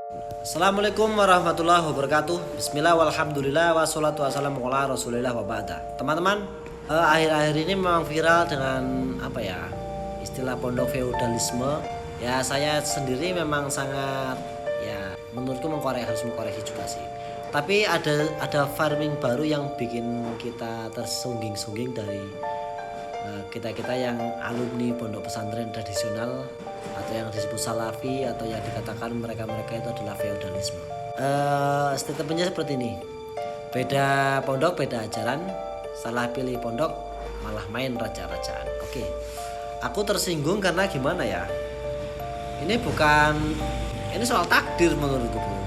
Assalamualaikum warahmatullahi wabarakatuh. Bismillah walhamdulillah wassalatu wassalamu ala rasulillah wa ba'da. Teman-teman, akhir-akhir ini memang viral dengan istilah pondok feudalisme. Ya saya sendiri memang sangat menurutku harus mengkoreksi juga sih. Tapi ada farming baru yang bikin kita tersungging-sungging dari kita-kita yang alumni pondok pesantren tradisional atau yang disebut salafi atau yang dikatakan mereka-mereka itu adalah feodalisme. Statementnya seperti ini. Beda pondok, beda ajaran, salah pilih pondok, malah main raja-rajaan. Oke. Aku tersinggung karena gimana ya? Ini soal takdir menurutku, Bro.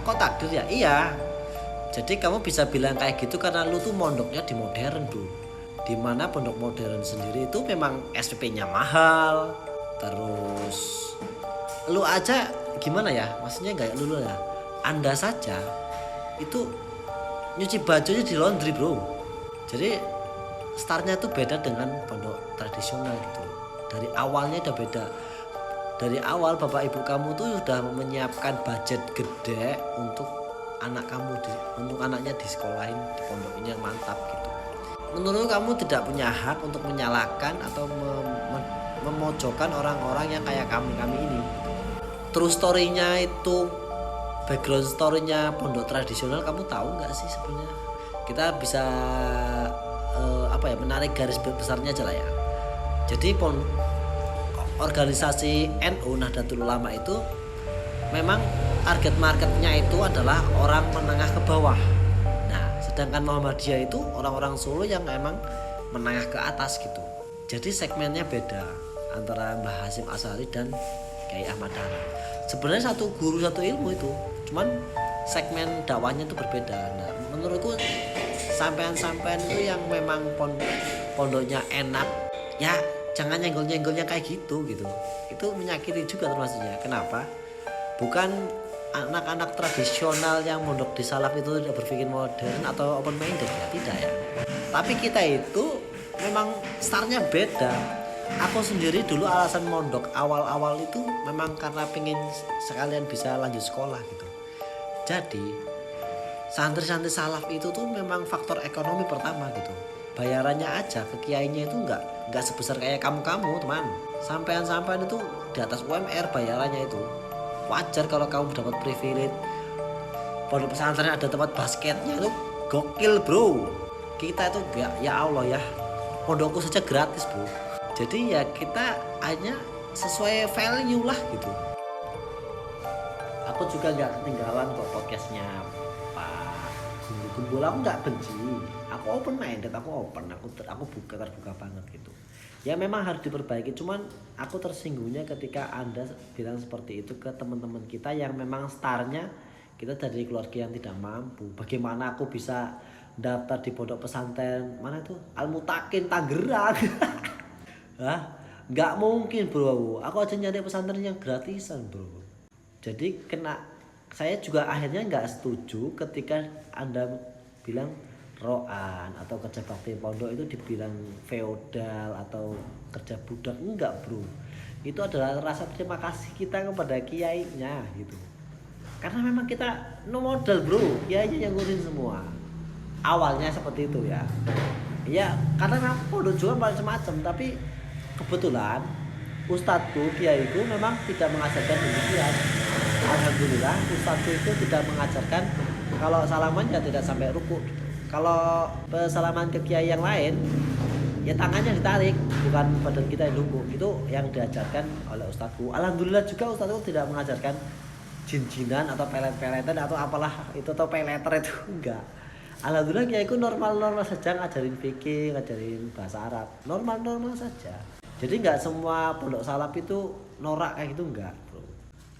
Kok takdir ya? Iya. Jadi kamu bisa bilang kayak gitu karena lu tuh mondoknya di modern, Bro. Dimana pondok modern sendiri itu memang SPP-nya mahal. Terus lu aja gimana ya, maksudnya nggak lu ya, Anda saja itu nyuci bajunya di laundry, Bro. Jadi startnya tuh beda dengan pondok tradisional gitu. Dari awalnya udah beda. Dari awal bapak ibu kamu tuh sudah menyiapkan budget gede untuk untuk anaknya disekolahin di pondok ini yang mantap gitu. Menurut kamu tidak punya hak untuk menyalahkan atau memojokkan orang-orang yang kayak kami ini. True story-nya itu, background story-nya pondok tradisional kamu tahu nggak sih sebenarnya? Kita bisa menarik garis besarnya aja lah ya. Jadi organisasi NU Nahdlatul Ulama itu memang target marketnya itu adalah orang menengah ke bawah. Nah, sedangkan Muhammadiyah itu orang-orang Solo yang memang menengah ke atas gitu. Jadi segmennya beda antara Mbah Hasyim Asy'ari dan Kiai Ahmad Dahlan. Sebenarnya satu guru satu ilmu itu, cuman segmen dakwahnya itu berbeda. Nah, menurutku sampean-sampean itu yang memang pondoknya enak, ya jangan nyenggol-nyenggol yang kayak gitu. Itu menyakiti juga termasuknya. Kenapa? Bukan anak-anak tradisional yang mondok di salaf itu tidak berpikir modern atau open minded ya, tidak ya. Tapi kita itu memang startnya beda. Aku sendiri dulu alasan mondok awal-awal itu memang karena pengen sekalian bisa lanjut sekolah gitu. Jadi santri-santri salaf itu tuh memang faktor ekonomi pertama gitu. Bayarannya aja ke kiainya itu nggak sebesar kayak kamu teman. Sampean itu di atas UMR bayarannya itu. Wajar kalau kamu dapat privilege. Pondok pesantren ada tempat basketnya itu gokil, Bro. Kita itu ya Allah ya, pondokku saja gratis, Bro. Jadi ya kita hanya sesuai value lah gitu. Aku juga nggak ketinggalan kok podcastnya Pak Gembul. Aku nggak benci, aku open minded, aku terbuka banget gitu. Ya memang harus diperbaiki, cuman aku tersinggungnya ketika Anda bilang seperti itu ke teman-teman kita yang memang startnya kita dari keluarga yang tidak mampu. Bagaimana aku bisa daftar di pondok pesantren mana itu Al-Mutakin Tangerang? Hah? Nggak mungkin, Bro. Aku aja nyari pesantren yang gratisan, Bro. Jadi saya juga akhirnya nggak setuju ketika Anda bilang roan atau kerja bakti pondok itu dibilang feodal atau kerja budak. Enggak, Bro. Itu adalah rasa terima kasih kita kepada kiainya gitu. Karena memang kita no modal, Bro. Kiainya yang ngurusin semua. Awalnya seperti itu ya. Ya, karena pondok juga macam-macam, tapi kebetulan ustadzku, kiaiku memang tidak mengajarkan demikian. Alhamdulillah ustadzku itu tidak mengajarkan kalau salaman ya tidak sampai ruku gitu. Kalau salaman ke kiai yang lain ya tangannya ditarik, bukan badan kita yang nunggu. Itu yang diajarkan oleh ustadzku. Alhamdulillah juga ustadzku tidak mengajarkan jin-jinan atau pelet-peletan atau apalah itu atau peleter itu, enggak. Alhamdulillah kiaiku normal-normal saja, ngajarin fikih, ngajarin bahasa Arab, normal-normal saja. Jadi nggak semua pondok salaf itu norak kayak gitu, enggak, Bro.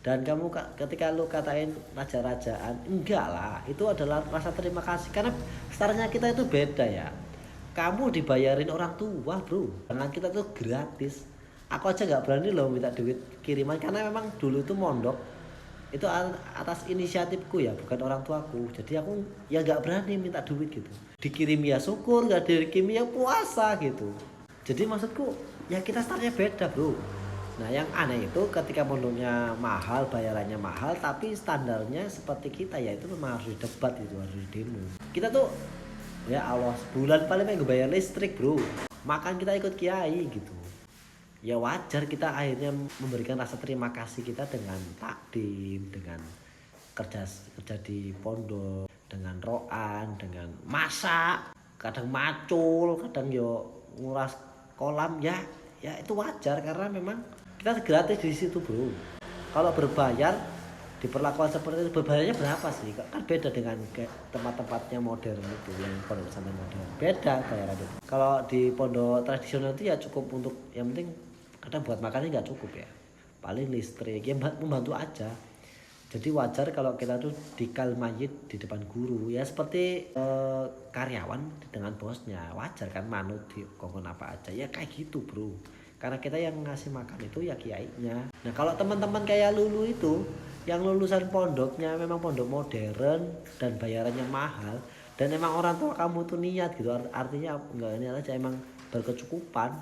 Dan kamu ketika lu katain raja-rajaan, enggak lah, itu adalah rasa terima kasih karena startnya kita itu beda ya. Kamu dibayarin orang tua, Bro, dengan kita tuh gratis. Aku aja nggak berani loh minta duit kiriman karena memang dulu itu mondok itu atas inisiatifku ya, bukan orang tuaku. Jadi aku ya nggak berani minta duit gitu. Dikirim ya syukur, nggak dikirim ya puasa gitu. Jadi maksudku ya kita startnya beda, Bro. Nah yang aneh itu ketika pondoknya mahal, bayarannya mahal, tapi standarnya seperti kita, yaitu memang harus didebat, itu harus demo. Kita tuh ya Allah, sebulan paling nggak bayar listrik bro, makan kita ikut kiai gitu. Ya wajar kita akhirnya memberikan rasa terima kasih kita dengan takdim, dengan kerja kerja di pondok, dengan roan, dengan masak, kadang macul, kadang yo nguras kolam, ya ya itu wajar karena memang kita gratis di situ bro. Kalau berbayar diperlakukan seperti itu, berbayarnya berapa sih? Kan beda dengan tempat-tempatnya modern itu, yang pondok pesantren modern beda bayarannya. Kalau di pondok tradisional itu ya cukup untuk yang penting, kadang buat makannya nggak cukup ya, paling listrik ya membantu aja. Jadi wajar kalau kita tuh dikal mayit di depan guru, ya seperti karyawan dengan bosnya, wajar kan, manut di kongkon apa aja ya kayak gitu bro. Karena kita yang ngasih makan itu ya kiainya. Nah kalau teman-teman kayak Lulu itu yang lulusan pondoknya memang pondok modern dan bayarannya mahal, dan emang orang tua kamu tuh niat gitu, artinya enggak niat aja, emang berkecukupan,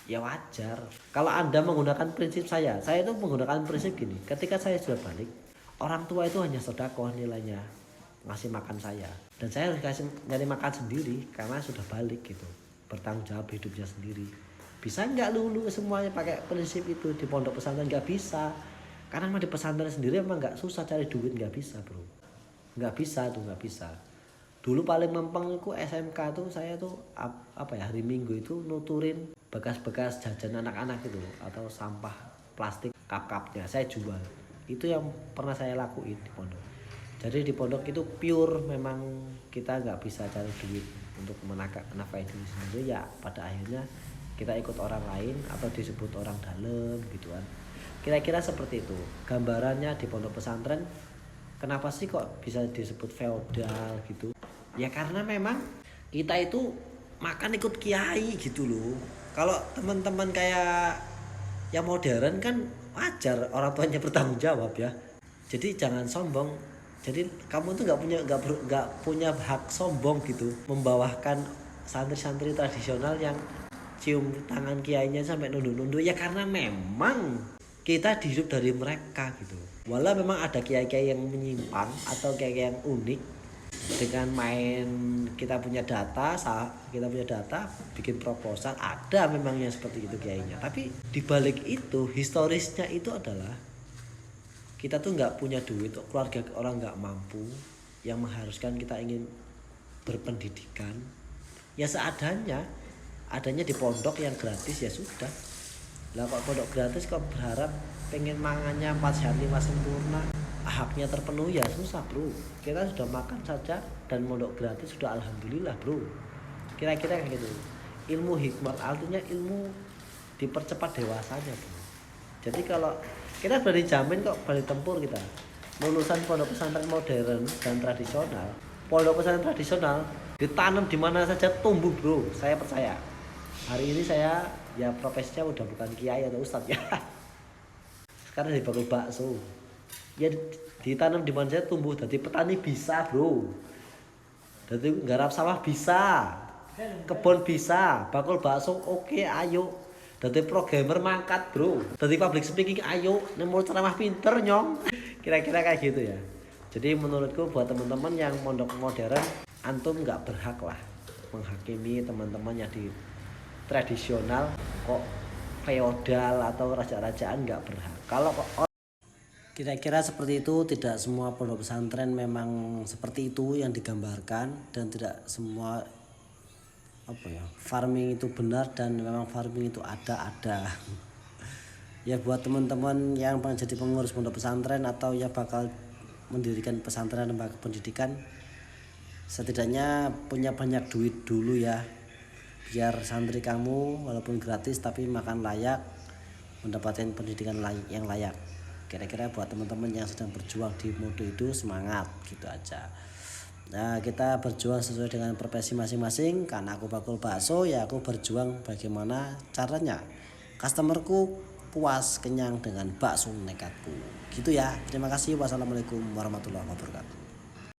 ya wajar. Kalau Anda menggunakan prinsip saya itu menggunakan prinsip gini, ketika saya sudah balik, orang tua itu hanya sedekah nilainya ngasih makan saya, dan saya harus kasih nyari makan sendiri karena sudah balik gitu, bertanggung jawab hidupnya sendiri. Bisa nggak Lulu semuanya pakai prinsip itu di pondok pesantren? Nggak bisa, karena di pesantren sendiri emang nggak susah cari duit, nggak bisa bro, nggak bisa tuh, nggak bisa. Dulu paling mempeng itu SMK tuh saya tuh apa ya, hari Minggu itu nuturin bekas-bekas jajan anak-anak itu atau sampah plastik kap-kapnya saya jual. Itu yang pernah saya lakuin di pondok. Jadi di pondok itu pure memang kita nggak bisa cari duit untuk menafkahi diri sendiri, ya pada akhirnya kita ikut orang lain atau disebut orang dalam gitu kan. Kira-kira seperti itu gambarannya di pondok pesantren. Kenapa sih kok bisa disebut feodal gitu? Ya karena memang kita itu makan ikut kiai gitu loh. Kalau teman-teman kayak yang modern kan wajar orang tuanya bertanggung jawab ya. Jadi jangan sombong. Jadi kamu tuh nggak punya hak sombong gitu, membawahkan santri-santri tradisional yang cium tangan kiainya sampai nunduk-nunduk, ya karena memang kita dihidup dari mereka gitu. Walau memang ada kiai-kiai yang menyimpang atau kiai yang unik, dengan main kita punya data bikin proposal, ada memang yang seperti itu kiainya. Tapi dibalik itu historisnya itu adalah kita tuh nggak punya duit, keluarga orang nggak mampu, yang mengharuskan kita ingin berpendidikan ya seadanya, adanya di pondok yang gratis ya sudah lah. Kok pondok gratis kok berharap pengen mangannya 4 sehat 5 sempurna, haknya terpenuhi, ya susah bro. Kita sudah makan saja dan pondok gratis sudah alhamdulillah bro. Kira-kira kayak gitu. Ilmu hikmat artinya ilmu dipercepat dewasanya bro. Jadi kalau kita sudah dijamin kok balik tempur, kita lulusan pondok pesantren modern dan tradisional, pondok pesantren tradisional ditanam di mana saja tumbuh bro, saya percaya. Hari ini saya ya profesinya udah bukan kiai atau ustadz ya, sekarang di bakul bakso ya, ditanam di mana saja tumbuh. Jadi petani bisa bro, jadi garap sawah bisa, kebun bisa, bakul bakso oke, ayo. Jadi programmer mangkat bro, jadi public speaking ayo, nemu ceramah pinter nyong. Kira-kira kayak gitu ya. Jadi menurutku buat teman-teman yang mondok modern, antum nggak berhak lah menghakimi teman-teman yang di tradisional kok feodal atau raja-rajaan, nggak berhak. Kalau kira-kira seperti itu, tidak semua pondok pesantren memang seperti itu yang digambarkan, dan tidak semua farming itu benar, dan memang farming itu ada. Ya buat teman-teman yang pengen jadi pengurus pondok pesantren atau ya bakal mendirikan pesantren lembaga pendidikan, setidaknya punya banyak duit dulu ya, biar santri kamu walaupun gratis tapi makan layak, mendapatkan pendidikan yang layak. Kira-kira buat teman-teman yang sedang berjuang di mode itu, semangat gitu aja. Nah, kita berjuang sesuai dengan profesi masing-masing. Karena aku bakul bakso, ya aku berjuang bagaimana caranya customerku puas kenyang dengan bakso nekatku. Gitu ya. Terima kasih. Wassalamualaikum warahmatullahi wabarakatuh.